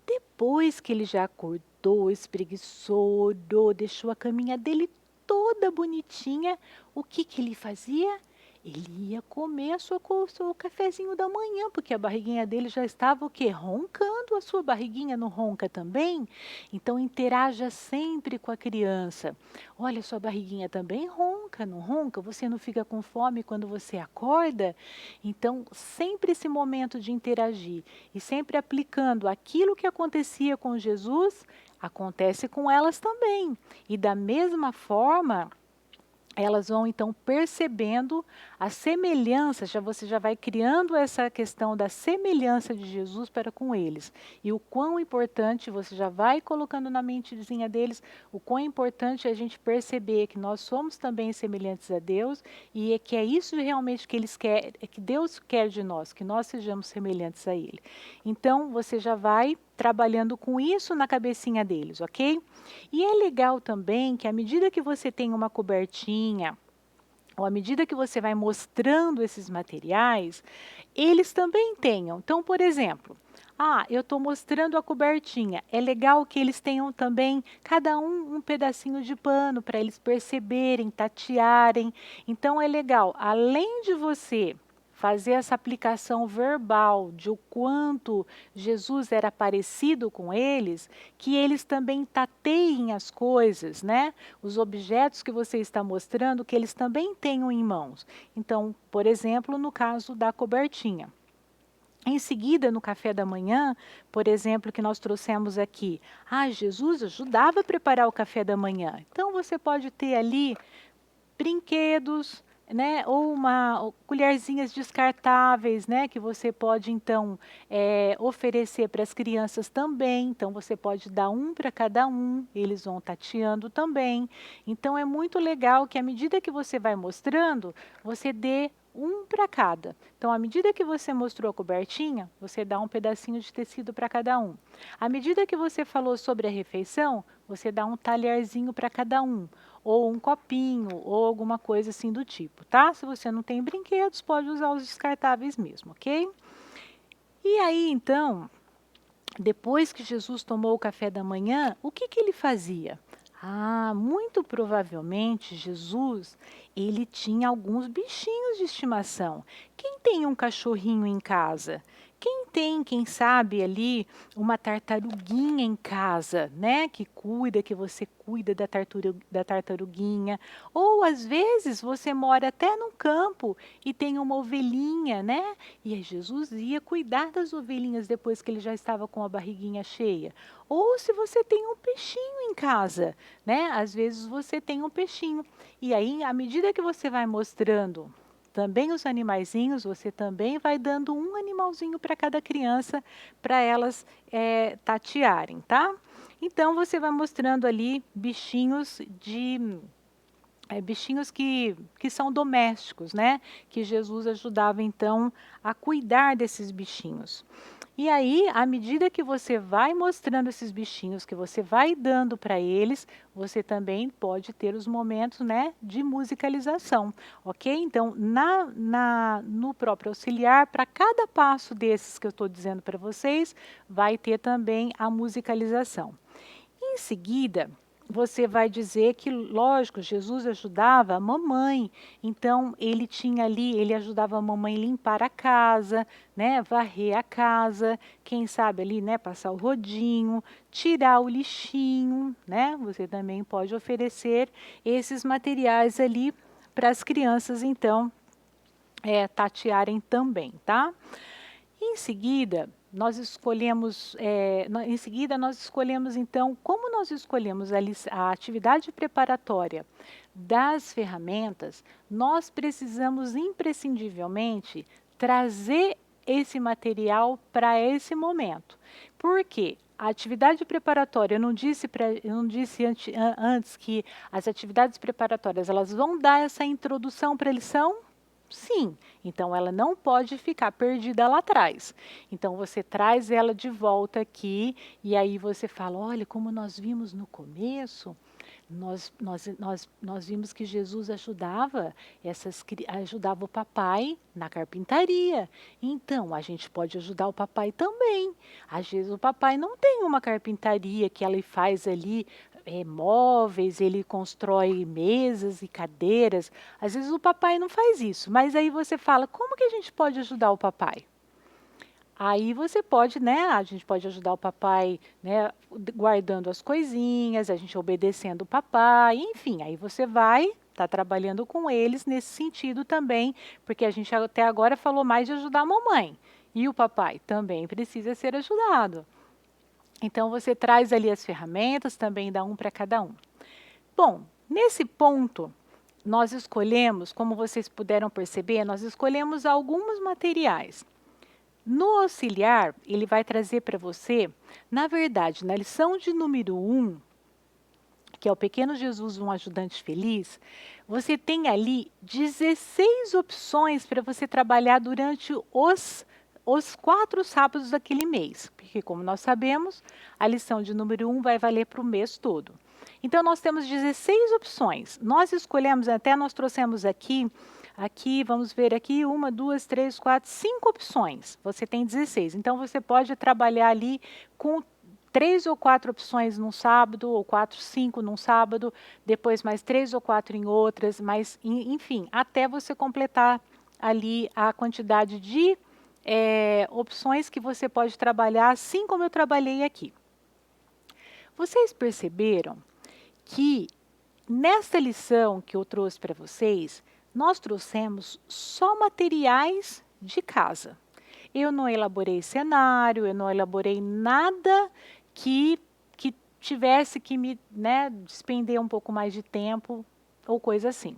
Depois que ele já acordou, espreguiçou, orou, deixou a caminha dele toda bonitinha, o que ele fazia? Ele ia comer o seu cafezinho da manhã, porque a barriguinha dele já estava o quê? Roncando. A sua barriguinha não ronca também? Então interaja sempre com a criança. Olha, sua barriguinha também ronca, não ronca? Você não fica com fome quando você acorda? Então, sempre esse momento de interagir e sempre aplicando aquilo que acontecia com Jesus, acontece com elas também. E da mesma forma, elas vão então percebendo a semelhança, você já vai criando essa questão da semelhança de Jesus para com eles. E o quão importante, você já vai colocando na mentezinha deles, o quão importante é a gente perceber que nós somos também semelhantes a Deus, e que é isso realmente que eles querem, que Deus quer de nós, que nós sejamos semelhantes a Ele. Então, você já vai trabalhando com isso na cabecinha deles, ok? E é legal também que à medida que você tem uma cobertinha, ou à medida que você vai mostrando esses materiais, eles também tenham. Então, por exemplo, eu estou mostrando a cobertinha. É legal que eles tenham também, cada um pedacinho de pano, para eles perceberem, tatearem. Então, é legal, além de você fazer essa aplicação verbal de o quanto Jesus era parecido com eles, que eles também tateiem as coisas, né? Os objetos que você está mostrando, que eles também tenham em mãos. Então, por exemplo, no caso da cobertinha. Em seguida, no café da manhã, por exemplo, que nós trouxemos aqui, Jesus ajudava a preparar o café da manhã. Então, você pode ter ali brinquedos, né, ou colherzinhas descartáveis, né, que você pode então oferecer para as crianças também. Então você pode dar um para cada um, eles vão tateando também. Então é muito legal que à medida que você vai mostrando, você dê um para cada. Então, à medida que você mostrou a cobertinha, você dá um pedacinho de tecido para cada um. À medida que você falou sobre a refeição, você dá um talherzinho para cada um, ou um copinho, ou alguma coisa assim do tipo, tá? Se você não tem brinquedos, pode usar os descartáveis mesmo, ok? E aí, então, depois que Jesus tomou o café da manhã, o que ele fazia? Muito provavelmente Jesus, ele tinha alguns bichinhos de estimação. Quem tem um cachorrinho em casa? Quem tem, quem sabe ali, uma tartaruguinha em casa, né? Que cuida, que você cuida da tartaruguinha. Ou às vezes você mora até num campo e tem uma ovelhinha, né? E aí Jesus ia cuidar das ovelhinhas depois que ele já estava com a barriguinha cheia. Ou se você tem um peixinho em casa, né? Às vezes você tem um peixinho. E aí, à medida que você vai mostrando também os animaizinhos, você também vai dando um animalzinho para cada criança, para elas tatearem, tá? Então, você vai mostrando ali bichinhos bichinhos que são domésticos, né? Que Jesus ajudava, então, a cuidar desses bichinhos. E aí, à medida que você vai mostrando esses bichinhos, que você vai dando para eles, você também pode ter os momentos, né, de musicalização, ok? Então, no próprio auxiliar, para cada passo desses que eu estou dizendo para vocês, vai ter também a musicalização. Em seguida, você vai dizer que, lógico, Jesus ajudava a mamãe, então ele tinha ali, ele ajudava a mamãe limpar a casa, né, varrer a casa, quem sabe ali, né, passar o rodinho, tirar o lixinho, né, você também pode oferecer esses materiais ali para as crianças, então, tatearem também, tá? Em seguida, nós escolhemos então, como nós escolhemos a atividade preparatória das ferramentas, nós precisamos imprescindivelmente trazer esse material para esse momento. Por quê? A atividade preparatória, eu não disse antes que as atividades preparatórias elas vão dar essa introdução para a lição? Sim, então ela não pode ficar perdida lá atrás. Então você traz ela de volta aqui e aí você fala, olha, como nós vimos no começo, nós vimos que Jesus ajudava o papai na carpintaria. Então a gente pode ajudar o papai também. Às vezes o papai não tem uma carpintaria que ele faz ali móveis, ele constrói mesas e cadeiras. Às vezes o papai não faz isso, mas aí você fala, como que a gente pode ajudar o papai? Aí você pode, né, a gente pode ajudar o papai, né, guardando as coisinhas, a gente obedecendo o papai, enfim, aí você vai estar trabalhando com eles nesse sentido também, porque a gente até agora falou mais de ajudar a mamãe, e o papai também precisa ser ajudado. Então você traz ali as ferramentas, também dá um para cada um. Bom, nesse ponto, nós escolhemos, como vocês puderam perceber, nós escolhemos alguns materiais. No auxiliar, ele vai trazer para você, na verdade, na lição de número 1, que é o Pequeno Jesus, um ajudante feliz, você tem ali 16 opções para você trabalhar durante os 4 sábados daquele mês. Porque, como nós sabemos, a lição de número 1 vai valer para o mês todo. Então, nós temos 16 opções. Nós escolhemos, até nós trouxemos aqui, vamos ver aqui, 1, 2, 3, 4, 5 opções. Você tem 16. Então, você pode trabalhar ali com 3 ou 4 opções num sábado, ou 4, 5 num sábado, depois mais 3 ou 4 em outras, mas, enfim, até você completar ali a quantidade de opções que você pode trabalhar, assim como eu trabalhei aqui. Vocês perceberam que nesta lição que eu trouxe para vocês, nós trouxemos só materiais de casa. Eu não elaborei cenário, eu não elaborei nada que tivesse que me despender um pouco mais de tempo ou coisa assim.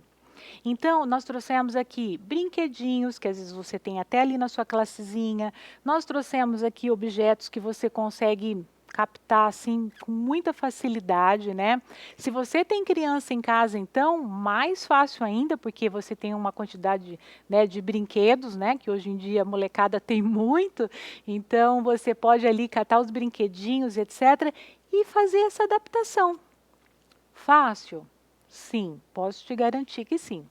Então, nós trouxemos aqui brinquedinhos, que às vezes você tem até ali na sua classezinha. Nós trouxemos aqui objetos que você consegue captar assim com muita facilidade, né? Se você tem criança em casa, então, mais fácil ainda, porque você tem uma quantidade, né, de brinquedos, né? Que hoje em dia a molecada tem muito. Então, você pode ali catar os brinquedinhos, etc. e fazer essa adaptação. Fácil? Sim, posso te garantir que sim.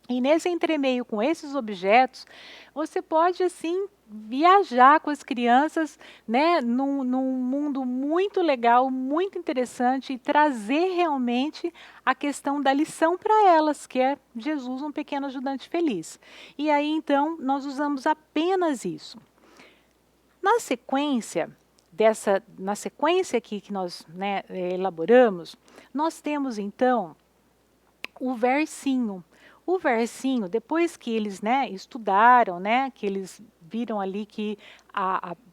E nesse entremeio com esses objetos, você pode assim viajar com as crianças, né, num mundo muito legal, muito interessante e trazer realmente a questão da lição para elas, que é Jesus, um pequeno ajudante feliz. E aí então nós usamos apenas isso. Na sequência na sequência aqui que nós, né, elaboramos, nós temos então o versinho. O versinho, depois que eles, né, estudaram, né, que eles viram ali que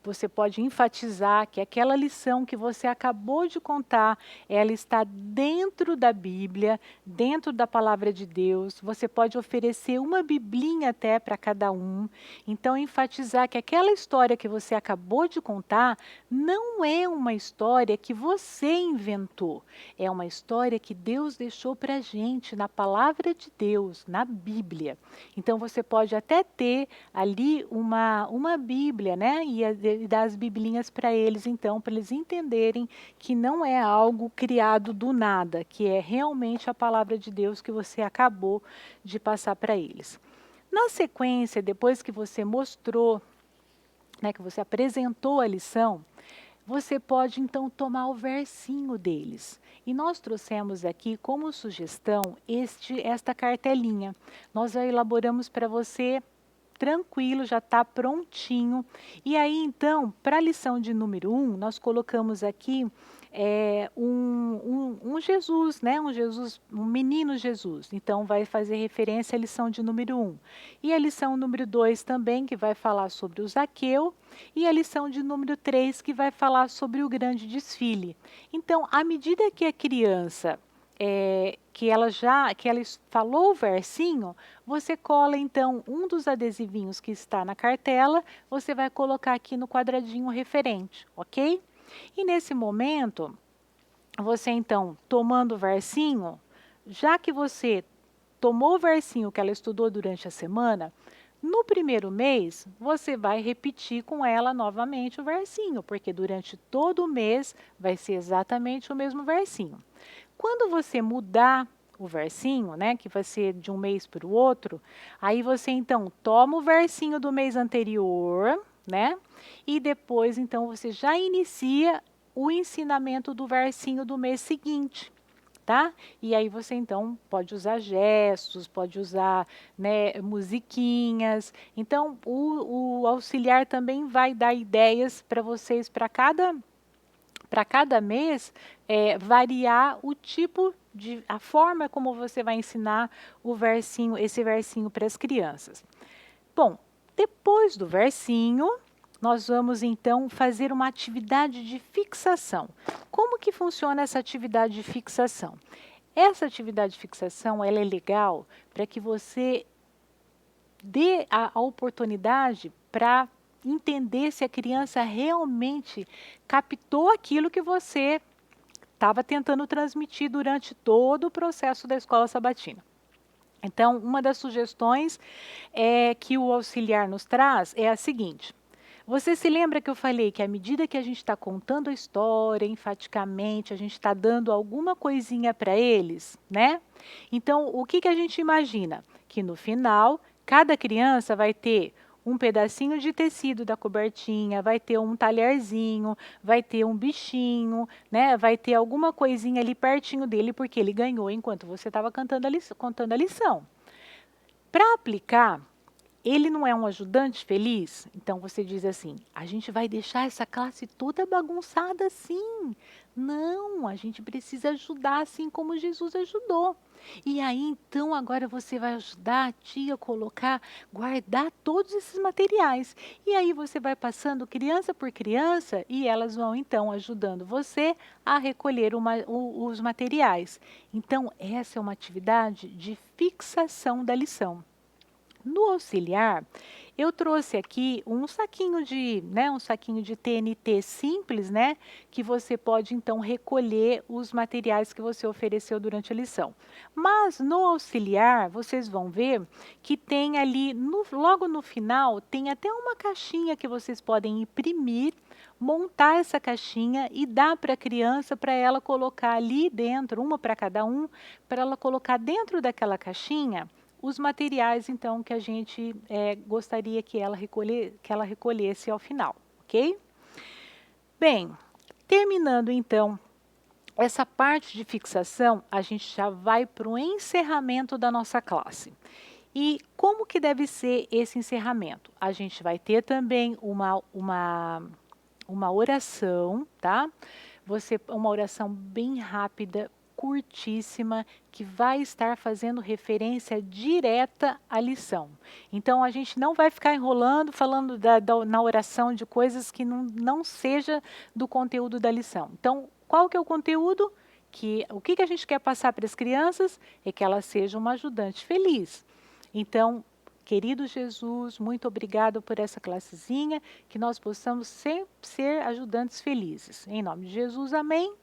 você pode enfatizar que aquela lição que você acabou de contar, ela está dentro da Bíblia, dentro da palavra de Deus. Você pode oferecer uma biblinha até para cada um. Então, enfatizar que aquela história que você acabou de contar não é uma história que você inventou. É uma história que Deus deixou para a gente na palavra de Deus, na Bíblia. Então você pode até ter ali uma Bíblia, né? E dar as biblinhas para eles, então, para eles entenderem que não é algo criado do nada, que é realmente a palavra de Deus que você acabou de passar para eles. Na sequência, depois que você mostrou, né, que você apresentou a lição, você pode então tomar o versinho deles. E nós trouxemos aqui como sugestão esta cartelinha. Nós já elaboramos para você tranquilo, já está prontinho. E aí então, para a lição de número 1, nós colocamos aqui um Jesus, né? Um Jesus, um menino Jesus. Então vai fazer referência à lição de número 1. E a lição número 2 também, que vai falar sobre o Zaqueu, e a lição de número 3, que vai falar sobre o grande desfile. Então, à medida que a criança que ela falou o versinho, você cola então um dos adesivinhos que está na cartela, você vai colocar aqui no quadradinho referente, ok? E nesse momento, você então, tomando o versinho, já que você tomou o versinho que ela estudou durante a semana, no primeiro mês, você vai repetir com ela novamente o versinho, porque durante todo o mês vai ser exatamente o mesmo versinho. Quando você mudar o versinho, né, que vai ser de um mês para o outro, aí você então toma o versinho do mês anterior, né, e depois então você já inicia o ensinamento do versinho do mês seguinte. Tá? E aí você então pode usar gestos, pode usar, né, musiquinhas. Então o auxiliar também vai dar ideias para vocês para cada mês variar o tipo a forma como você vai ensinar esse versinho para as crianças. Bom, depois do versinho, nós vamos então fazer uma atividade de fixação. Como que funciona essa atividade de fixação? Essa atividade de fixação, ela é legal para que você dê a oportunidade para entender se a criança realmente captou aquilo que você estava tentando transmitir durante todo o processo da escola sabatina. Então, uma das sugestões que o auxiliar nos traz é a seguinte: você se lembra que eu falei que à medida que a gente está contando a história, enfaticamente, a gente está dando alguma coisinha para eles, né? Então, o que a gente imagina? Que no final, cada criança vai ter um pedacinho de tecido da cobertinha, vai ter um talherzinho, vai ter um bichinho, né? Vai ter alguma coisinha ali pertinho dele, porque ele ganhou enquanto você estava contando a lição. Para aplicar, ele não é um ajudante feliz? Então você diz assim: a gente vai deixar essa classe toda bagunçada assim. Não, a gente precisa ajudar assim como Jesus ajudou. E aí então agora você vai ajudar a tia a colocar, guardar todos esses materiais. E aí você vai passando criança por criança e elas vão então ajudando você a recolher os materiais. Então essa é uma atividade de fixação da lição. No auxiliar, eu trouxe aqui um saquinho de TNT simples, né, que você pode então recolher os materiais que você ofereceu durante a lição. Mas no auxiliar, vocês vão ver que tem ali, logo no final, tem até uma caixinha que vocês podem imprimir, montar essa caixinha e dar para a criança para ela colocar ali dentro, uma para cada um, para ela colocar dentro daquela caixinha os materiais, então, que a gente gostaria que ela recolhesse ao final, ok? Bem, terminando então essa parte de fixação, a gente já vai para o encerramento da nossa classe. E como que deve ser esse encerramento? A gente vai ter também uma oração, tá? Uma oração bem rápida, curtíssima, que vai estar fazendo referência direta à lição. Então, a gente não vai ficar enrolando, falando na oração de coisas que não seja do conteúdo da lição. Então, qual que é o conteúdo? O que a gente quer passar para as crianças é que ela seja uma ajudante feliz. Então, querido Jesus, muito obrigado por essa classezinha, que nós possamos sempre ser ajudantes felizes. Em nome de Jesus, amém.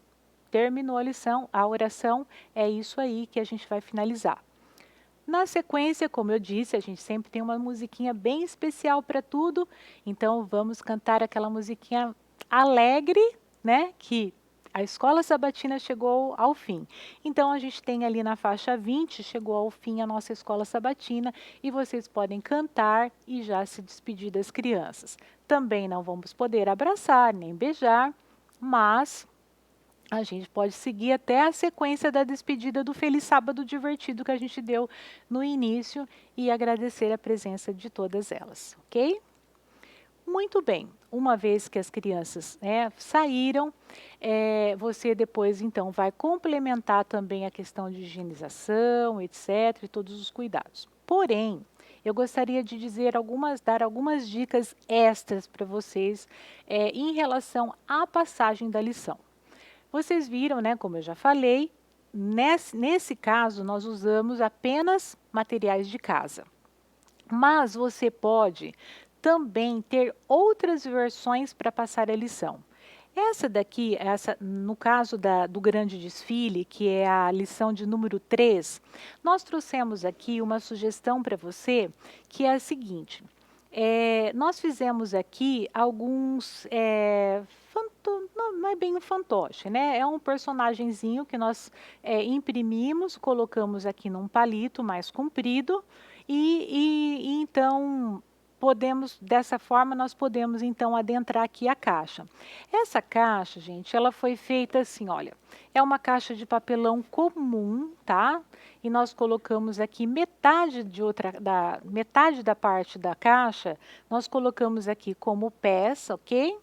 Terminou a lição, a oração, é isso aí que a gente vai finalizar. Na sequência, como eu disse, a gente sempre tem uma musiquinha bem especial para tudo, então vamos cantar aquela musiquinha alegre, né, que a escola sabatina chegou ao fim. Então, a gente tem ali na faixa 20, chegou ao fim a nossa escola sabatina e vocês podem cantar e já se despedir das crianças. Também não vamos poder abraçar nem beijar, mas a gente pode seguir até a sequência da despedida do Feliz Sábado Divertido que a gente deu no início e agradecer a presença de todas elas, ok? Muito bem, uma vez que as crianças saíram, você depois então vai complementar também a questão de higienização, etc, e todos os cuidados. Porém, eu gostaria de dar algumas dicas extras para vocês em relação à passagem da lição. Vocês viram, né, como eu já falei, nesse caso nós usamos apenas materiais de casa. Mas você pode também ter outras versões para passar a lição. Essa daqui, no caso do grande desfile, que é a lição de número 3, nós trouxemos aqui uma sugestão para você, que é a seguinte. Nós fizemos aqui alguns... não é bem um fantoche, né? É um personagenzinho que nós imprimimos, colocamos aqui num palito mais comprido, e então... dessa forma, nós podemos então adentrar aqui a caixa. Essa caixa, gente, ela foi feita assim, olha, é uma caixa de papelão comum, tá? E nós colocamos aqui metade da parte da caixa, nós colocamos aqui como peça, ok?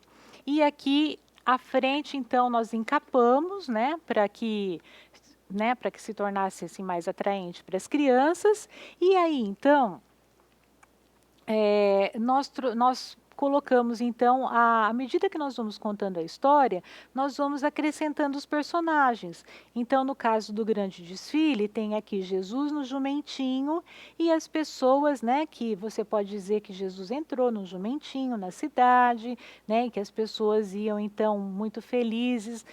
E aqui à frente, então, nós encapamos, né, para que se tornasse assim mais atraente para as crianças. E aí, então, nós colocamos, então, à medida que nós vamos contando a história, nós vamos acrescentando os personagens. Então, no caso do grande desfile, tem aqui Jesus no jumentinho e as pessoas, né, que você pode dizer que Jesus entrou no jumentinho na cidade, né, que as pessoas iam, então, muito felizes,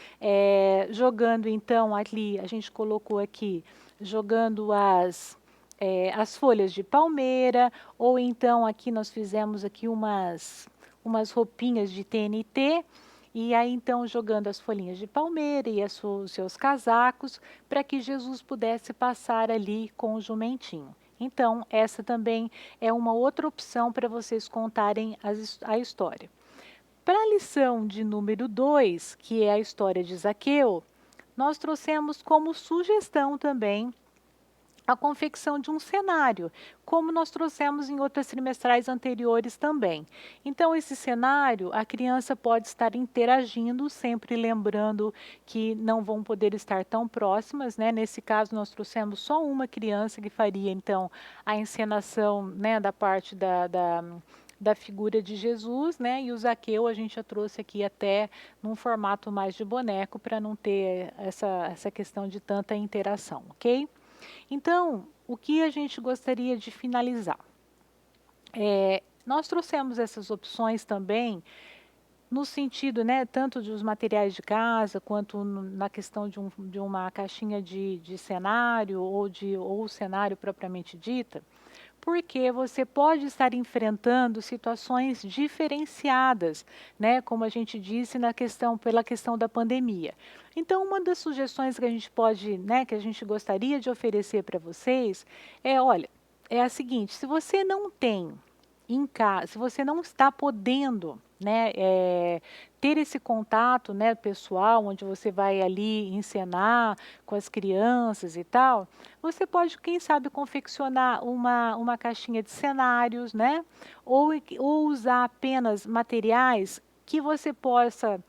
jogando, então, ali, a gente colocou aqui, jogando as folhas de palmeira, ou então aqui nós fizemos aqui umas roupinhas de TNT, e aí então jogando as folhinhas de palmeira e os seus casacos, para que Jesus pudesse passar ali com o jumentinho. Então, essa também é uma outra opção para vocês contarem a história. Para a lição de número 2, que é a história de Zaqueu, nós trouxemos como sugestão também a confecção de um cenário, como nós trouxemos em outras trimestrais anteriores também. Então, esse cenário, a criança pode estar interagindo, sempre lembrando que não vão poder estar tão próximas, né? Nesse caso, nós trouxemos só uma criança que faria, então, a encenação, né, da parte da figura de Jesus, né? E o Zaqueu a gente já trouxe aqui até num formato mais de boneco, para não ter essa questão de tanta interação, ok? Então, o que a gente gostaria de finalizar? Nós trouxemos essas opções também no sentido, né, tanto dos materiais de casa, quanto na questão de uma caixinha de cenário, ou o cenário propriamente dita, porque você pode estar enfrentando situações diferenciadas, né, como a gente disse pela questão da pandemia. Então, uma das sugestões que a gente pode, né, que a gente gostaria de oferecer para vocês olha, é a seguinte: se você não tem em casa, se você não está podendo, né, ter esse contato, né, pessoal, onde você vai ali encenar com as crianças e tal, você pode, quem sabe, confeccionar uma caixinha de cenários, né, ou usar apenas materiais que você possa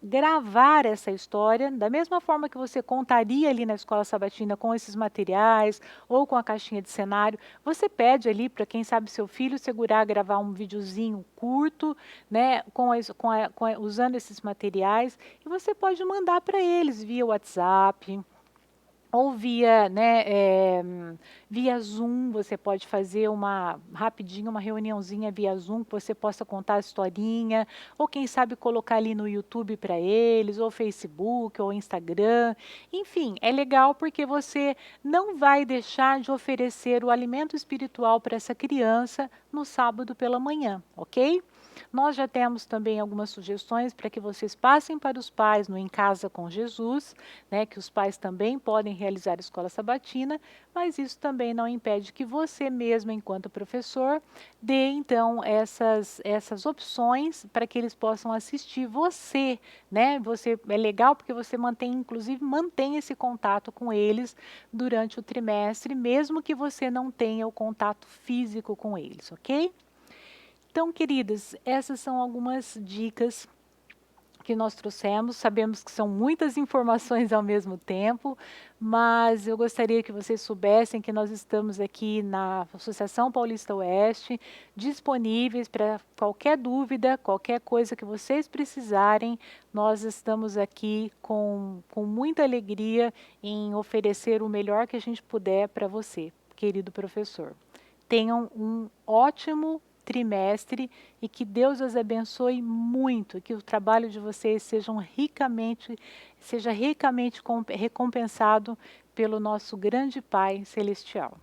gravar essa história, da mesma forma que você contaria ali na escola sabatina com esses materiais ou com a caixinha de cenário. Você pede ali para, quem sabe, seu filho segurar, gravar um videozinho curto, né, usando esses materiais, e você pode mandar para eles via WhatsApp, ou via, né, via Zoom. Você pode fazer rapidinho uma reuniãozinha via Zoom, que você possa contar a historinha, ou quem sabe colocar ali no YouTube para eles, ou Facebook, ou Instagram. Enfim, é legal porque você não vai deixar de oferecer o alimento espiritual para essa criança no sábado pela manhã, ok? Nós já temos também algumas sugestões para que vocês passem para os pais no Em Casa com Jesus, né, que os pais também podem realizar a escola sabatina, mas isso também não impede que você mesmo, enquanto professor, dê então essas opções para que eles possam assistir você, né? Você é legal porque você mantém, inclusive, mantém esse contato com eles durante o trimestre, mesmo que você não tenha o contato físico com eles, ok? Então, queridas, essas são algumas dicas que nós trouxemos. Sabemos que são muitas informações ao mesmo tempo, mas eu gostaria que vocês soubessem que nós estamos aqui na Associação Paulista Oeste, disponíveis para qualquer dúvida, qualquer coisa que vocês precisarem. Nós estamos aqui com muita alegria em oferecer o melhor que a gente puder para você, querido professor. Tenham um ótimo trimestre e que Deus os abençoe muito, que o trabalho de vocês seja ricamente recompensado pelo nosso grande Pai Celestial.